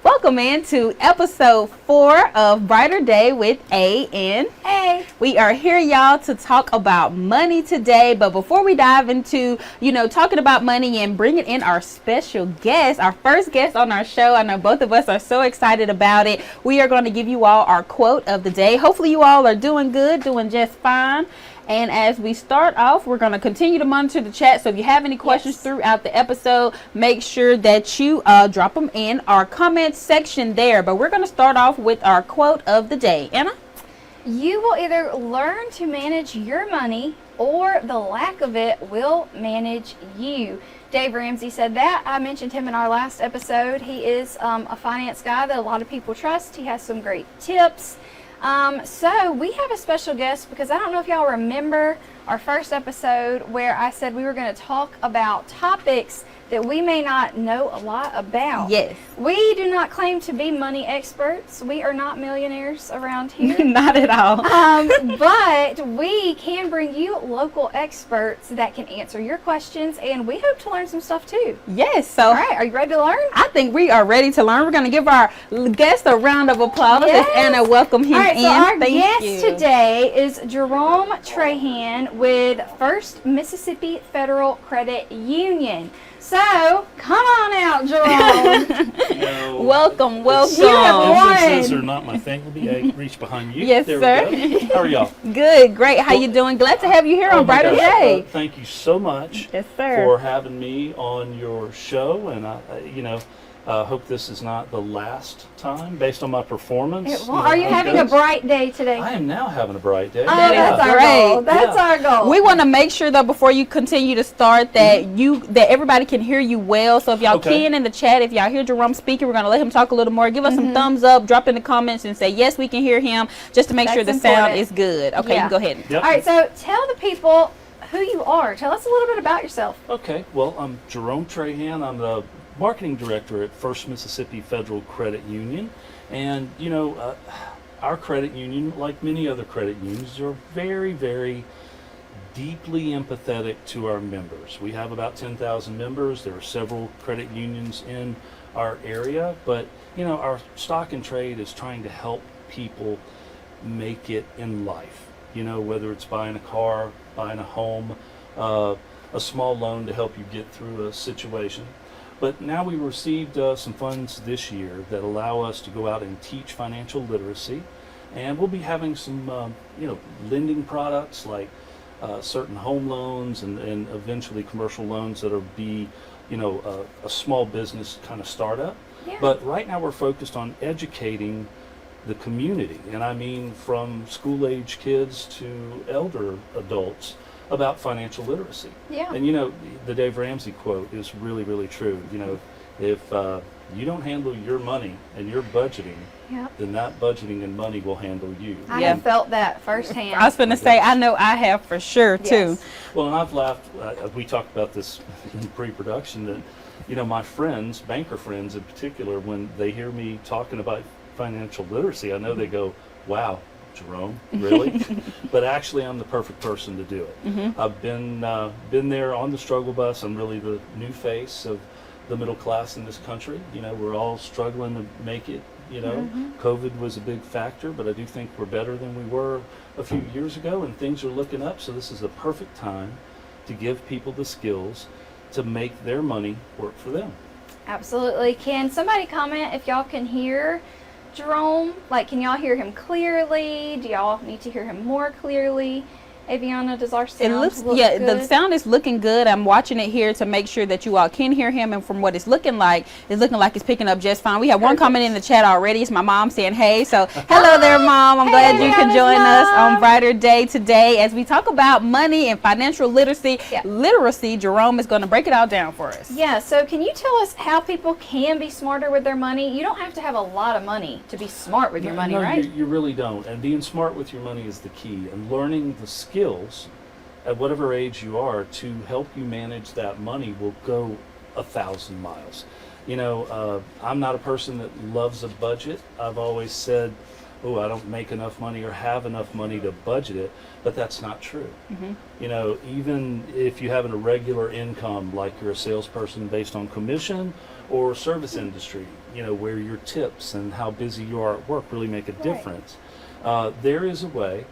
Welcome into episode 4 of Brighter Day with A and A. We are here, y'all, to talk about money today. But before we dive into, talking about money and bringing in our special guest, our first guest on our show, I know both of us are so excited about it. We are going to give you all our quote of the day. Hopefully you all are doing good, doing just fine. And as we start off, we're going to continue to monitor the chat. So if you have any questions throughout the episode, make sure that you drop them in our comments section there. But we're going to start off with our quote of the day. Anna? You will either learn to manage your money or the lack of it will manage you. Dave Ramsey said that. I mentioned him in our last episode. He is a finance guy that a lot of people trust. He has some great tips. So we have a special guest because I don't know if y'all remember our first episode where I said we were going to talk about topics that we may not know a lot about. Yes. We do not claim to be money experts. We are not millionaires around here. Not at all. But we can bring you local experts that can answer your questions, and we hope to learn some stuff too. Yes. So, all right, are you ready to learn? I think we are ready to learn. We're going to give our guest a round of applause as Anna welcome him all right, in. So our Thank guest you. today is Jerome Trahan with First Mississippi Federal Credit Union. So, come on out, Jerome. No. Welcome. You have Entrances won. are not my thing. Let me reach behind you. Yes, there sir. We go. How are y'all? Good, great. How you doing? Glad to have you here on my Brighter gosh. Day. Thank you so much Yes, sir. for having me on your show, and I hope this is not the last time based on my performance. Are you having a bright day today? I am now having a bright day. Oh, that's our great. goal. That's our goal. We want to make sure though before you continue to start that that everybody can hear you well. So if y'all can in the chat, if y'all hear Jerome speaking, we're going to let him talk a little more. Give us some thumbs up, drop in the comments and say yes, we can hear him, just to make sure the sound is good. Okay, you can go ahead. Yep. All right, so tell the people who you are. Tell us a little bit about yourself. Okay, well, I'm Jerome Trahan. I'm the marketing director at First Mississippi Federal Credit Union. And, our credit union, like many other credit unions, are very, very deeply empathetic to our members. We have about 10,000 members. There are several credit unions in our area, but, our stock and trade is trying to help people make it in life. Whether it's buying a car, buying a home, a small loan to help you get through a situation. But now we received some funds this year that allow us to go out and teach financial literacy, and we'll be having some, lending products like certain home loans and eventually commercial loans that'll be, a small business kind of startup. Yeah. But right now we're focused on educating the community, and I mean from school-age kids to elder adults, about financial literacy. Yeah. And the Dave Ramsey quote is really, really true. If you don't handle your money and your budgeting, then that budgeting and money will handle you. I have felt that firsthand. I was going to say, I know I have for sure too. Well, and I've laughed, we talked about this in pre-production, that, my friends, banker friends in particular, when they hear me talking about financial literacy, I know they go, wow, Jerome, really? But actually, I'm the perfect person to do it. I've been there on the struggle bus. I'm really the new face of the middle class in this country. We're all struggling to make it. COVID was a big factor, but I do think we're better than we were a few years ago, and things are looking up. So this is the perfect time to give people the skills to make their money work for them. Absolutely. Can somebody comment if y'all can hear Jerome? Can y'all hear him clearly? Do y'all need to hear him more clearly? Aviana, does our sound look good? The sound is looking good. I'm watching it here to make sure that you all can hear him, and from what it's looking like it's picking up just fine. We have one comment in the chat already. It's my mom saying hey. So hello there, Mom. I'm glad you can join us on Brighter Day today as we talk about money and financial literacy. Literacy, Jerome is going to break it all down for us. Yeah, so can you tell us how people can be smarter with their money? You don't have to have a lot of money to be smart with your money, right? You really don't. And being smart with your money is the key. And learning the skills at whatever age you are to help you manage that money will go 1,000 miles. I'm not a person that loves a budget. I've always said, I don't make enough money or have enough money to budget it, but that's not true. Even if you have an irregular income, like you're a salesperson based on commission, or service industry, where your tips and how busy you are at work really make a difference. There is a way,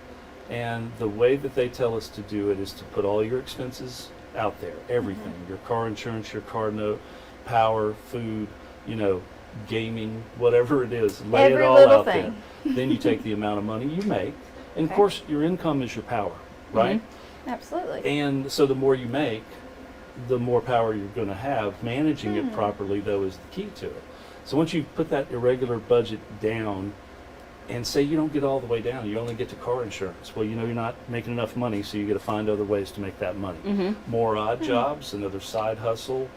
and the way that they tell us to do it is to put all your expenses out there, everything, your car insurance, your car note, power, food, gaming, whatever it is, lay Every it all little out thing. there. Then you take the amount of money you make, and of Okay. course your income is your power, right? Absolutely. And so the more you make, the more power you're going to have. Managing it properly, though, is the key to it. So once you put that irregular budget down, and say you don't get all the way down, you only get to car insurance. Well, you're not making enough money, so you got to find other ways to make that money. More odd jobs, another side hustle,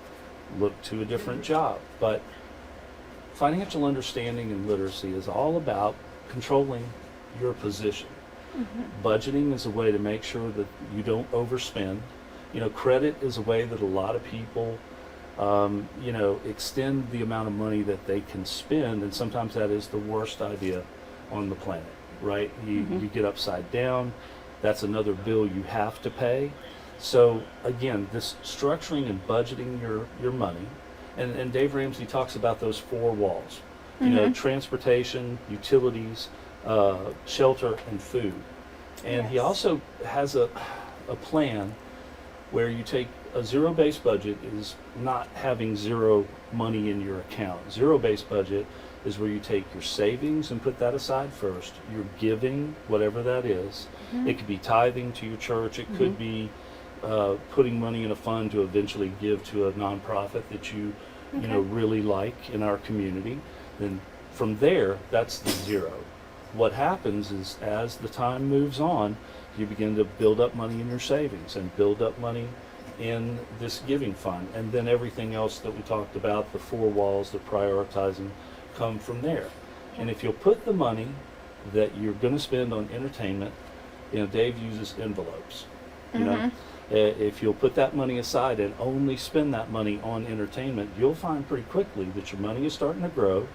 look to a different job. But financial understanding and literacy is all about controlling your position. Budgeting is a way to make sure that you don't overspend. Credit is a way that a lot of people, extend the amount of money that they can spend, and sometimes that is the worst idea on the planet, right? You get upside down. That's another bill you have to pay. So again, this structuring and budgeting your money, and Dave Ramsey talks about those 4 walls, transportation, utilities, shelter, and food. And he also has a plan where you take a zero-based budget is not having zero money in your account. Zero-based budget is where you take your savings and put that aside first. Your giving, whatever that is. It could be tithing to your church. It could be putting money in a fund to eventually give to a nonprofit that you really like in our community. Then from there, that's the zero. What happens is as the time moves on, you begin to build up money in your savings and build up money in this giving fund. And then everything else that we talked about, the 4 walls, the prioritizing, come from there. And if you'll put the money that you're going to spend on entertainment, Dave uses envelopes. If you'll put that money aside and only spend that money on entertainment, you'll find pretty quickly that your money is starting to grow.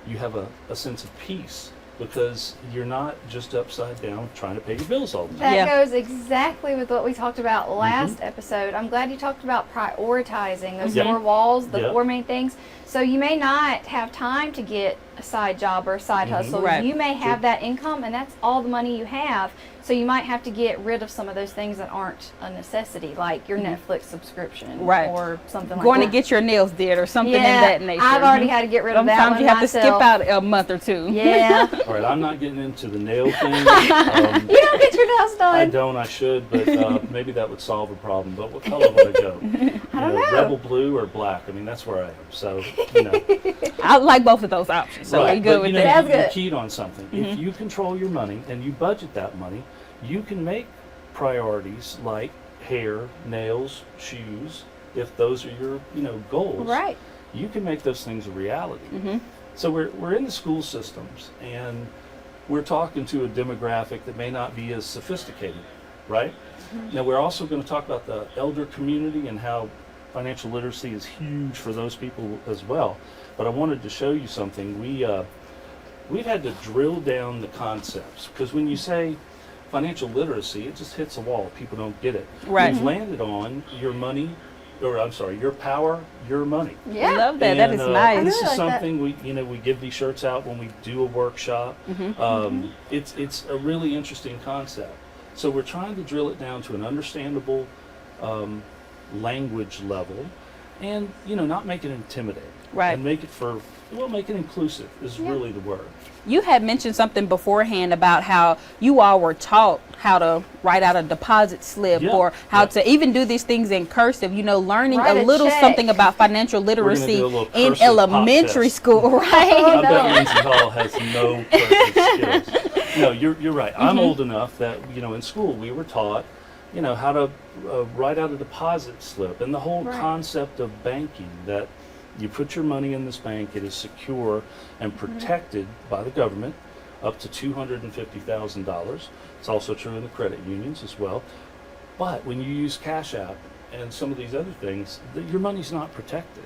You have a sense of peace because you're not just upside down trying to pay your bills all the time. That goes exactly with what we talked about last episode. I'm glad you talked about prioritizing those 4 walls, the 4 main things. So you may not have time to get a side job or a side hustle. Right. You may have that income and that's all the money you have. So you might have to get rid of some of those things that aren't a necessity, like your Netflix subscription Right. or something like Going that. to get your nails did or something in Yeah, that nature. I've already had to get rid of that Sometimes one you have myself. to skip out a month or 2. Yeah. All right, I'm not getting into the nail thing. You don't get your nails done. I don't. I should, but maybe that would solve a problem. But what color would I go? I don't know. Rebel blue or black? I mean, that's where I am. So, I like both of those options, so right. we good But, with you that. That's you good. keyed on something. If you control your money and you budget that money, you can make priorities like hair, nails, shoes. If those are your, goals, Right. you can make those things a reality. So we're in the school systems, and we're talking to a demographic that may not be as sophisticated, right? Now we're also going to talk about the elder community and how financial literacy is huge for those people as well. But I wanted to show you something. We've had to drill down the concepts because when you say financial literacy, it just hits a wall. People don't get it. Right. We've landed on your money, or I'm sorry, your power, your money. Yeah. I love that. That And, is nice. This I is really like that. something we give these shirts out when we do a workshop. It's a really interesting concept. So we're trying to drill it down to an understandable language level, and not make it intimidating. Right. And make it inclusive is really the word. You had mentioned something beforehand about how you all were taught how to write out a deposit slip Yeah, or how yeah. to even do these things in cursive, learning Write a a little check. something about financial gonna literacy do a little in cursive pop elementary test. school, Oh, right? I bet Lindsay Hall has no cursive skills. No, you're right. I'm old enough that, in school we were taught, how to write out a deposit slip and the whole Right. concept of banking, that you put your money in this bank, it is secure and protected by the government up to $250,000. It's also true in the credit unions as well. But when you use Cash App and some of these other things, your money's not protected.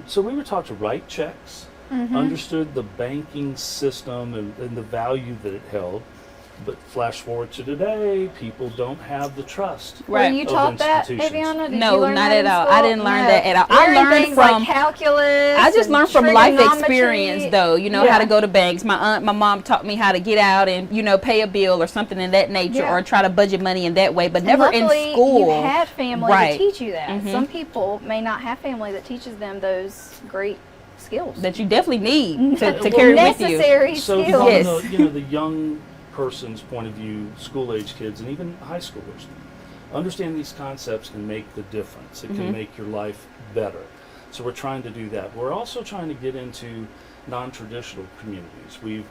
So we were taught to write checks, understood the banking system and the value that it held. But flash forward to today, people don't have the trust. Right. Were you of taught that, institutions. Aviana? Did No, you learn not that at in all. school? I didn't learn No. that at all. We I learned learned things from like calculus. I just and learned from life trigonometry. experience, though. You know, Yeah. how to go to banks. My mom taught me how to get out and, you know, pay a bill or something in that nature, Yeah. or try to budget money in that way, but And never in luckily, school. you had family Right. to teach you that. Mhm. Some people may not have family that teaches them those great skills. That you definitely need to Well, carry with you. Necessary So skills. from Yes. the, you know, the young person's point of view, school-age kids and even high schoolers, understand these concepts can make the difference. It Mhm. can make your life better. So we're trying to do that. We're also trying to get into non-traditional communities. We've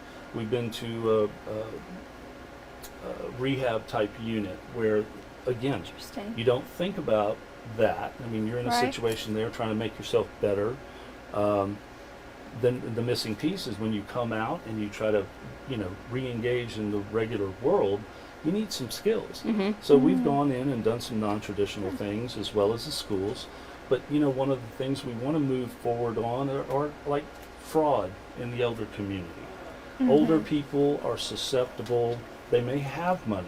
been to a rehab type unit where, again, Interesting. you don't think about that. I mean, you're in a Right. situation there trying to make yourself better. Then the missing piece is when you come out and you try to, you know, re-engage in the regular world, you need some skills. Mhm. So we've gone in and done some non-traditional things as well as the schools. But, you know, one of the things we want to move forward on are like fraud in the elder community. Older people are susceptible. They may have money.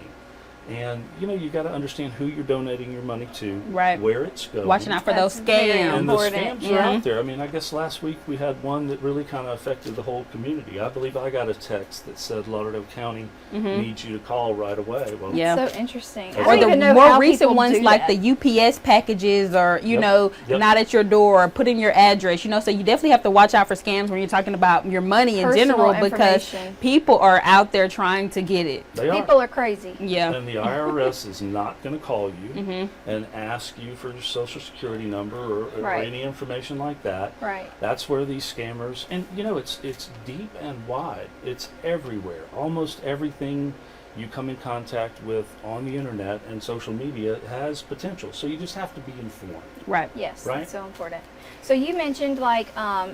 And, you know, you got to understand who you're donating your money to, Right. where it's going. Watching out for those That's very scams. And the important, scams yeah. are out there. I mean, I guess last week we had one that really kind of affected the whole community. I believe I got a text that said Lauderdale County needs you to call right away. Well, Yeah. So interesting. I Or Or don't the even know more how recent people ones do like that. the UPS packages, or, you Yep. know, Yep. not at your door, or put in your address, you know, so you definitely have to watch out for scams when you're talking about your money in Personal general, because information. people are out there trying to get it. They are. People are crazy. Yeah. And the IRS is not going to call you Mhm. and ask you for your social security number or Right. any information like that. Right. That's where these scammers, and you know, it's deep and wide. It's everywhere. Almost everything you come in contact with on the internet and social media has potential. So you just have to be informed. Right. Yes, Right? that's so important. So you mentioned like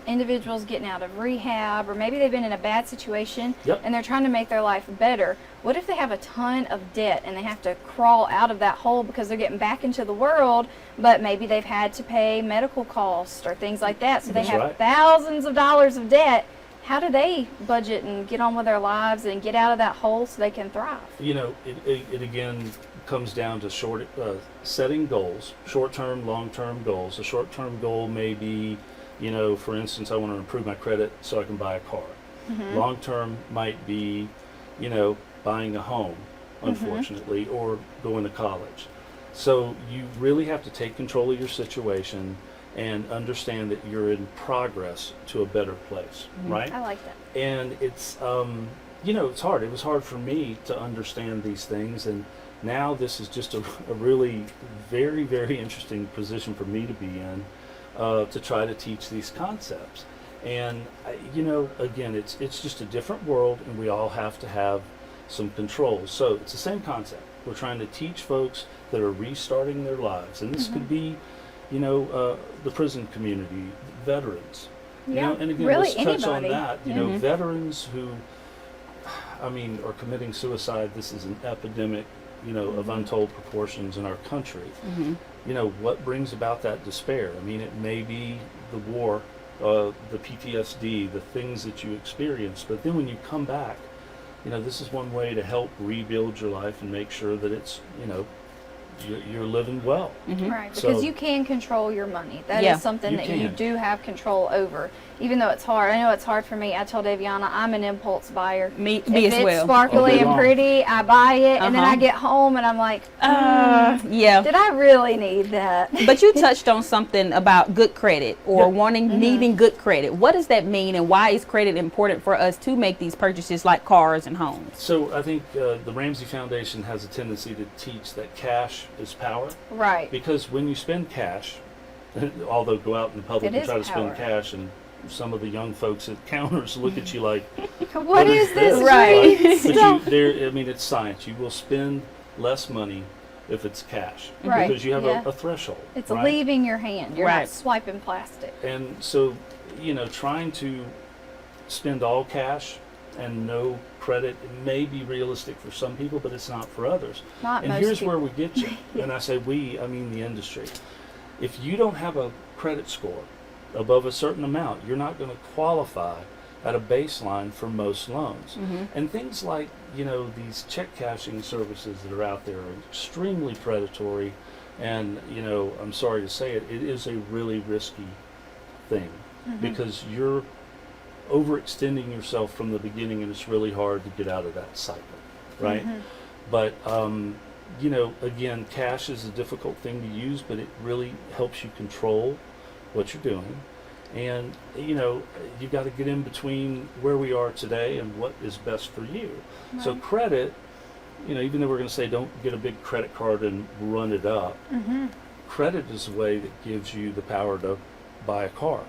individuals getting out of rehab, or maybe they've been in a bad situation Yep. and they're trying to make their life better. What if they have a ton of debt and they have to crawl out of that hole because they're getting back into the world, but maybe they've had to pay medical costs or things like that, so they That's have right. thousands of dollars of debt. How do they budget and get on with their lives and get out of that hole so they can thrive? You know, it again comes down to setting goals, short-term, long-term goals. A short-term goal may be, you know, for instance, I want to improve my credit so I can buy a car. Long-term might be, you know, buying a home, unfortunately, or going to college. So you really have to take control of your situation and understand that you're in progress to a better place, right? I like that. And it's you know, it's hard. It was hard for me to understand these things, and now this is just a really very, very interesting position for me to be in, to try to teach these concepts. And you know, again, it's just a different world, and we all have to have some control. So it's the same concept. We're trying to teach folks that are restarting their lives, and this could be, you know, the prison community, veterans. You Yeah, know, and again, really let's touch on anybody. that. You know, veterans who, I mean, are committing suicide. This is an epidemic, you know, of untold proportions in our country. You know, what brings about that despair? I mean, it may be the war, the PTSD, the things that you experience, but then when you come back, you know, this is one way to help rebuild your life and make sure that it's, you know, you're living well. Right, So- because you can control your money. That is Yeah, something you that you can. do have control over. Even though it's hard. I know it's hard for me. I told Aviana I'm an impulse buyer. Me If as it's well. sparkly Okay. and pretty, I buy it, and then Uh-huh. I get home and I'm like, Yeah. did I really need that? But you touched on something about good credit, or needing good credit. What does that mean, and why is credit important for us to make these purchases like cars and homes? So I think the Ramsey Foundation has a tendency to teach that cash is power, Right. because when you spend cash, although go out in the public It and is try to spend power. cash, and some of the young folks at counters look at you like, What is this? Right. green But stuff? I mean, it's science. You will spend less money if it's cash, Right, because you have yeah. a threshold. It's right? leaving your hand. You're Right. not swiping plastic. And so, you know, trying to spend all cash and no credit may be realistic for some people, but it's not for others. Not And most here's people. where we get you. And I say we, I mean the industry. If you don't have a credit score above a certain amount, you're not going to qualify at a baseline for most loans. Mm-hmm. And things like, these check cashing services that are out there are extremely predatory. And, I'm sorry to say it, it is a really risky thing because you're overextending yourself from the beginning, and it's really hard to get out of that cycle, right? But, again, cash is a difficult thing to use, but it really helps you control what you're doing. And, you've got to get in between where we are today and what is best for you. Right. So credit, even though we're going to say don't get a big credit card and run it up, credit is a way that gives you the power to buy a car,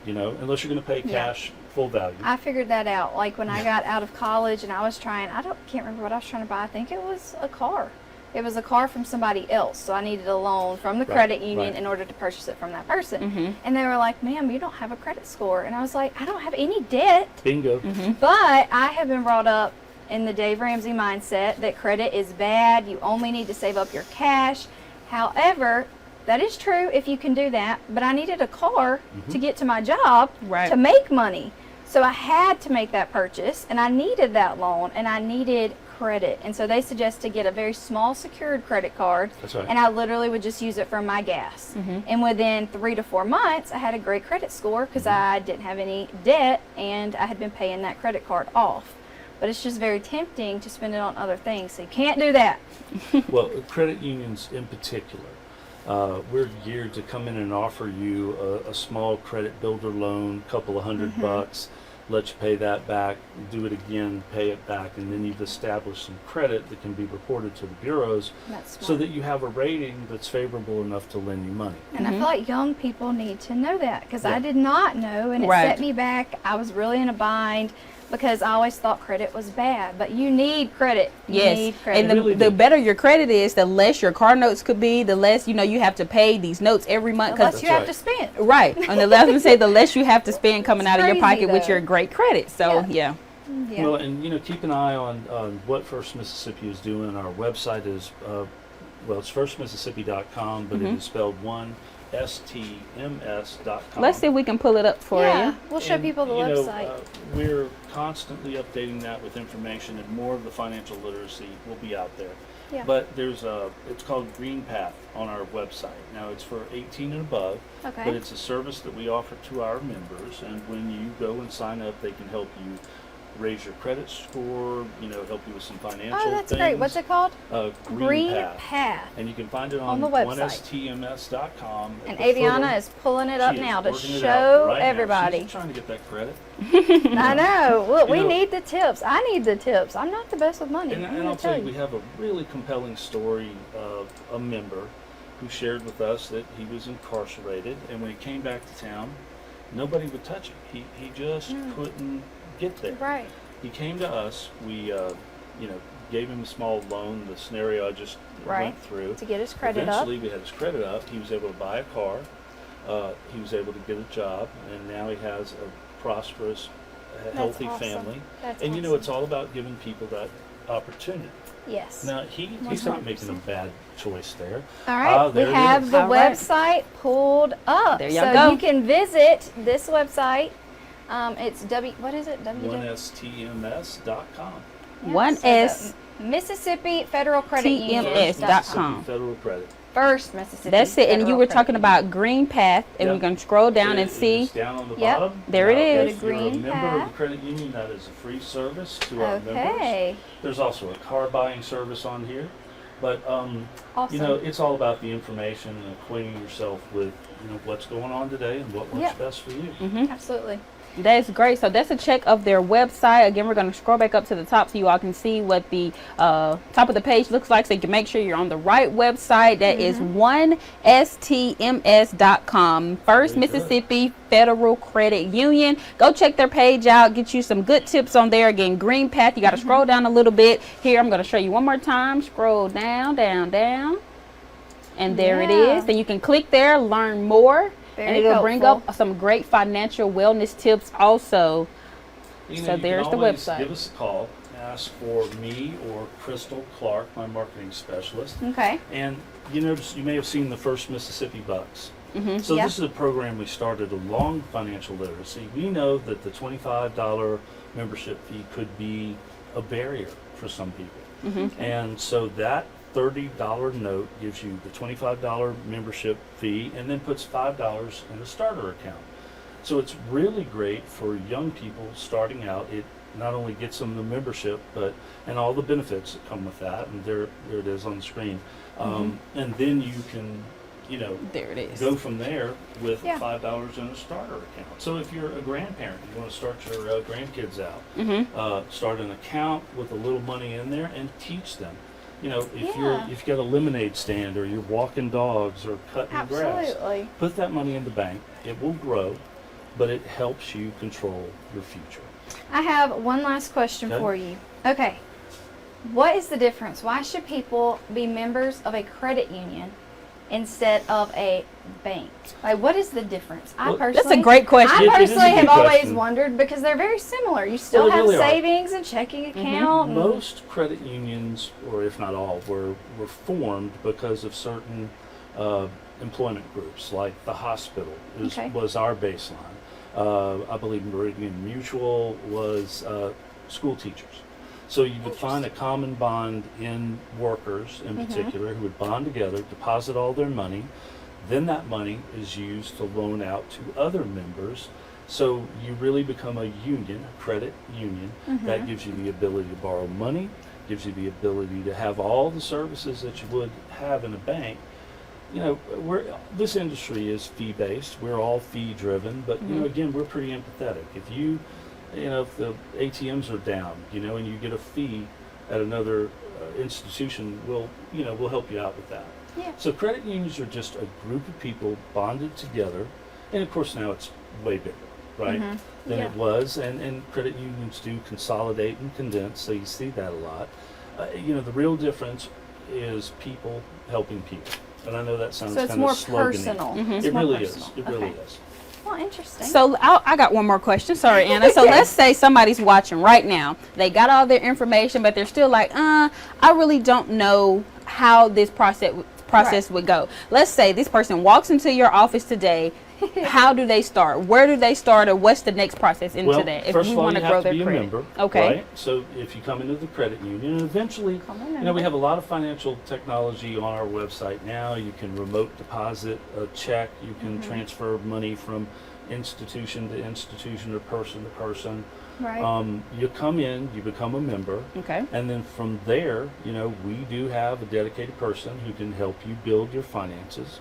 unless you're going to pay cash full value. I figured that out. Like when I got out of college and I was trying, can't remember what I was trying to buy. I think it was a car. It was a car from somebody else, so I needed a loan from the credit union in order to purchase it from that person. And they were like, "Ma'am, you don't have a credit score." And I was like, "I don't have any debt." Bingo. But I have been brought up in the Dave Ramsey mindset that credit is bad. You only need to save up your cash. However, that is true if you can do that. But I needed a car to get to my job to make money. So I had to make that purchase, and I needed that loan, and I needed credit. And so they suggest to get a very small secured credit card. That's right. And I literally would just use it for my gas. And within 3 to 4 months, I had a great credit score because I didn't have any debt, and I had been paying that credit card off. But it's just very tempting to spend it on other things, so you can't do that. Well, credit unions in particular, we're geared to come in and offer you a small credit builder loan, couple of $100, let you pay that back, do it again, pay it back, and then you've established some credit that can be reported to the bureaus so that you have a rating that's favorable enough to lend you money. And I feel like young people need to know that because I did not know, and it set me back. I was really in a bind because I always thought credit was bad, but you need credit. You need credit. And the better your credit is, the less your car notes could be, the less you have to pay these notes every month. The less you have to spend. Right. And the less the less you have to spend coming out of your pocket with though. your great credit. So Yeah. Well, and keep an eye on what First Mississippi is doing. Our website is it's firstmississippi.com, but it is spelled stms.com. Let's see if we can pull it up for you. We'll show people the website. We're constantly updating that with information, and more of the financial literacy will be out there. Yeah. But it's called Green Path on our website. Now it's for 18 and above, Okay. but it's a service that we offer to our members, and when you go and sign up, they can help you raise your credit score, help you with some financial things. Oh, that's great. What's it called? Green Path. Path. And you can find it On the website. 1stms.com. And Aviana is pulling it up She is now to working it show out right now. everybody. She's trying to get that credit. I know. Look, we know- need the tips. I need the tips. I'm not the best with money. And I'm I'll gonna tell you, we have a really compelling story of a member who shared with us that he was incarcerated, and when he came back to town, nobody would touch him. He just couldn't get there. Right. He came to us. We, gave him a small loan. The scenario I just went through. To get his credit Eventually, we had his credit up. He was able to buy a car. He was able to get a job, and now he has a prosperous, healthy awesome. family. That's and awesome. it's all about giving people that opportunity. Yes. Now he's not making a bad choice there. All right, we there it have is. the All right. website pulled up. There you so go. you can visit this website. It's what is it? 1stms.com. One So S the Mississippi Federal Credit Union. TMS.com. Federal Credit. First Mississippi. That's it. And you Federal were Credit talking Union. about Green Path, and Yep. we're going to scroll down and It see. is down on the Yep. bottom. There it Now, is. If you're a Green member of Path. the credit union, that is a free service to our members. Okay. There's also a car buying service on here. But, Awesome. it's all about the information and acquainting yourself with, what's going on today and what works Yep. best for you. Absolutely. That's great. So that's a check of their website. Again, we're going to scroll back up to the top so you all can see what the top of the page looks like, so you can make sure you're on the right website. That is 1stms.com. First Very good. Mississippi Federal Credit Union. Go check their page out. Get you some good tips on there. Again, Green Path. You got to scroll down a little bit. Here, I'm going to show you one more time. Scroll down, down, down. And there it Yeah. is. Then you can click there, learn more. And Very it'll bring helpful. up some great financial wellness tips also. So You there's can the always website. Give us a call. Ask for me or Crystal Clark, my marketing specialist. Okay. And you may have seen the First Mississippi Bucks So Yeah. this is a program we started along financial literacy. We know that the $25 membership fee could be a barrier for some people. And so that $30 note gives you the $25 membership fee and then puts $5 in a starter account. So it's really great for young people starting out. It not only gets them the membership, but and all the benefits that come with that. And there it is on the screen. And then you can, There it is. go from there with Yeah. $5 in a starter account. So if you're a grandparent, you want to start your grandkids out, start an account with a little money in there and teach them. If Yeah. you've got a lemonade stand or you're walking dogs or cutting grass, Absolutely. put that money in the bank. It will grow, but it helps you control your future. I have one last question Okay. for you. Okay. What is the difference? Why should people be members of a credit union instead of a bank? Like, what is the difference? Well, That's a great question. I It is a personally good have always question. wondered because they're very similar. You still Well, they have really are. savings and checking account. and- Most credit unions, or if not all, were formed because of certain employment groups, like the hospital Okay. was our baseline. I believe Meridian Mutual was school teachers. So you would find a common bond in workers in particular who would bond together, deposit all their money. Then that money is used to loan out to other members. So you really become a union, a credit union. That gives you the ability to borrow money, gives you the ability to have all the services that you would have in a bank. This industry is fee-based. We're all fee-driven, but again, we're pretty empathetic. If the ATMs are down, and you get a fee at another institution, we'll help you out with that. Yeah. So credit unions are just a group of people bonded together, and of course now it's way bigger, right, than Yeah. it was, and credit unions do consolidate and condense, so you see that a lot. The real difference is people helping people, and I know that sounds So it's kind more of slogany. personal. It's It more really personal. is. It really Okay. is. Well, interesting. So I got one more question. Sorry, Anna. So let's say somebody's watching right now. They got all their information, but they're still like, I really don't know how this process would go. Let's say this person walks into your office today. How do they start? Where do they start, or what's the next process into Well, that? If first we of all, want you to grow have to their be a credit. member, Okay. right? So if you come into the credit union, and eventually, we have a lot of financial technology on our website now. You can remote deposit a check. You can transfer money from institution to institution or person to person. right. You come in, you become a member, Okay. and then from there, we do have a dedicated person who can help you build your finances.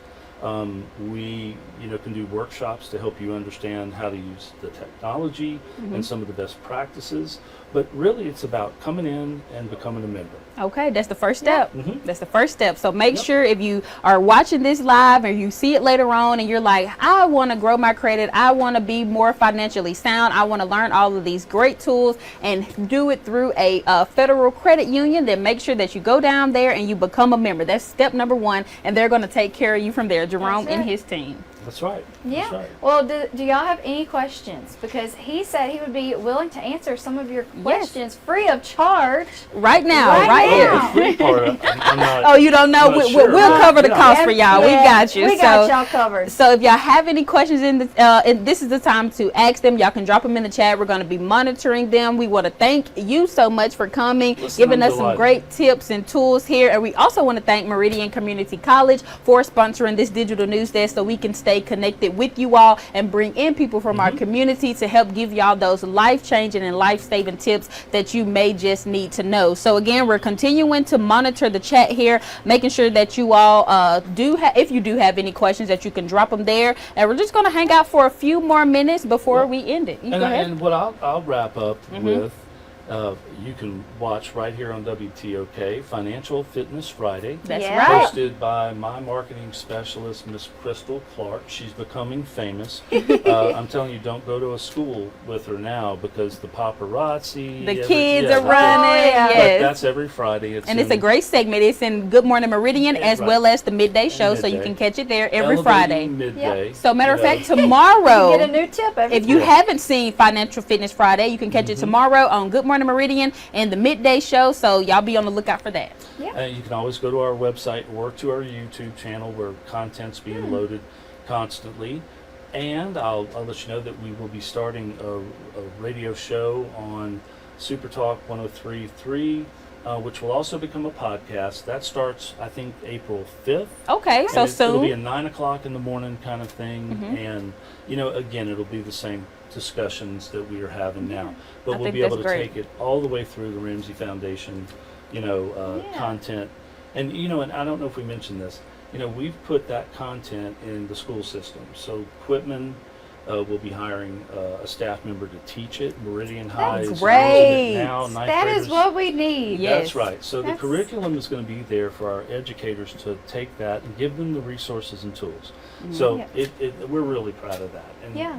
We, can do workshops to help you understand how to use the technology and some of the best practices. But really, it's about coming in and becoming a member. Okay, that's the first step. Mhm. That's the first step. So make Yep. sure if you are watching this live or you see it later on and you're like, I want to grow my credit, I want to be more financially sound, I want to learn all of these great tools and do it through a federal credit union, then make sure that you go down there and you become a member. That's step number one, and they're going to take care of you from there. Jerome That's and it. his team. That's right. Yeah. That's right. Well, do y'all have any questions? Because he said he would be willing to answer some of your questions free of charge. Right now, Right right now. here. The free part, I'm not. Oh, you don't know? I'm not We'll sure. cover the Yeah. cost for y'all. We got you. We got y'all covered. So if y'all have any questions and this is the time to ask them. Y'all can drop them in the chat. We're going to be monitoring them. We want to thank you so much for coming, Listen, giving I'm us some delighted. great tips and tools here. And we also want to thank Meridian Community College for sponsoring this digital news desk so we can stay connected with you all and bring in people from our community to help give y'all those life-changing and life-saving tips that you may just need to know. So again, we're continuing to monitor the chat here, making sure that you all if you do have any questions, that you can drop them there. And we're just going to hang out for a few more minutes before we end it. You go ahead. And what I'll wrap up with, you can watch right here on WTOK, Financial Fitness Friday. That's Yeah. right. Hosted by my marketing specialist, Miss Crystal Clark. She's becoming famous. I'm telling you, don't go to a school with her now because the paparazzi. The kids are the- running. Oh, yeah. But Yes. that's every Friday. And it's a great segment. It's in Good Morning Meridian as Right. well as the midday show, so you midday. can catch it there every Elevating Friday. Midday. So matter of you know. fact, tomorrow, Get a new tip every if you Yeah. haven't seen Financial Fitness Friday, you can catch it tomorrow on Good Morning Meridian and the midday show. So y'all be on the lookout for that. You can always go to our website or to our YouTube channel where content's being loaded constantly. And I'll let you know that we will be starting a radio show on Super Talk 103.3, which will also become a podcast. That starts, I think, April 5th. Okay, so And it'll be soon. a 9 o'clock in the morning kind of thing. And, again, it'll be the same discussions that we are having now. But I we'll think be able that's to great. take it all the way through the Ramsey Foundation, content. And, and I don't know if we mentioned this. We've put that content in the school system. So Quitman will be hiring a staff member to teach it. Meridian High That's is great. using it now. Ninth That is graders. what we need. Yeah. That's right. So the That's- curriculum is going to be there for our educators to take that and give them the resources and tools. So Yeah. we're really proud of that. And Yeah.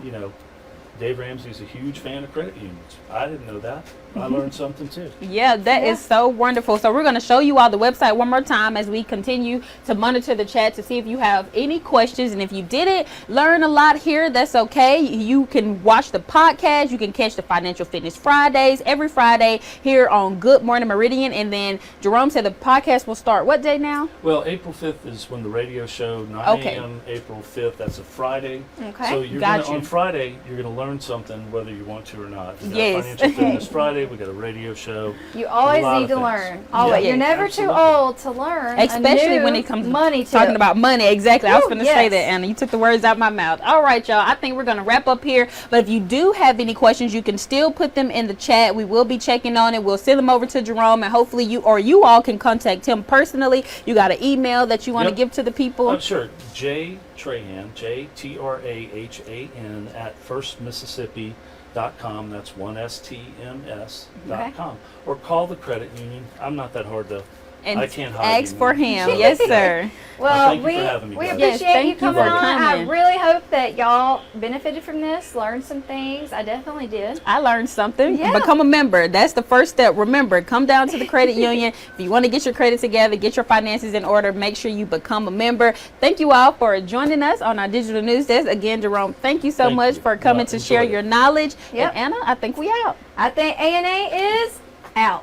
Dave Ramsey's a huge fan of credit unions. I didn't know that. I learned something too. Yeah, that is so wonderful. So we're going to show you all the website one more time as we continue to monitor the chat to see if you have any questions. And if you didn't learn a lot here, that's okay. You can watch the podcast. You can catch the Financial Fitness Fridays every Friday here on Good Morning Meridian. And then Jerome said the podcast will start what day now? Well, April 5th is when the radio show, 9 Okay. a.m. April 5th. That's a Friday. Okay. So you're Got gonna, you. on Friday, you're going to learn something whether you want to or not. We got Yes. Financial Fitness Friday. We got a radio show. You always A lot need of to things. learn. Always. Yeah, You're never absolutely. too old to learn. a Especially new when it comes money to talking tip. about money. Exactly. I was Woo, going to say yes. that, Anna. You took the words out my mouth. All right, y'all. I think we're going to wrap up here. But if you do have any questions, you can still put them in the chat. We will be checking on it. We'll send them over to Jerome, and hopefully you all can contact him personally. You got an email that you want to Yep. give to the people? Sure. J Trahan, JTRAHAN at firstmississippi.com. That's 1STMS.com. Or call the credit union. I'm not that hard to. And I can't hide ask for anymore. him. Yes, sir. Well, Thank you for having me, we guys. appreciate Yes, thank you you coming for on. I coming. really hope that y'all benefited from this, learned some things. I definitely did. I learned something. Yeah. Become a member. That's the first step. Remember, come down to the credit union. If you want to get your credit together, get your finances in order, make sure you become a member. Thank you all for joining us on our digital news desk. Again, Jerome, thank you so Thank much you. for coming Well, to share enjoyed it. your knowledge. Yep. And Anna, I think we out. I think A&A is out.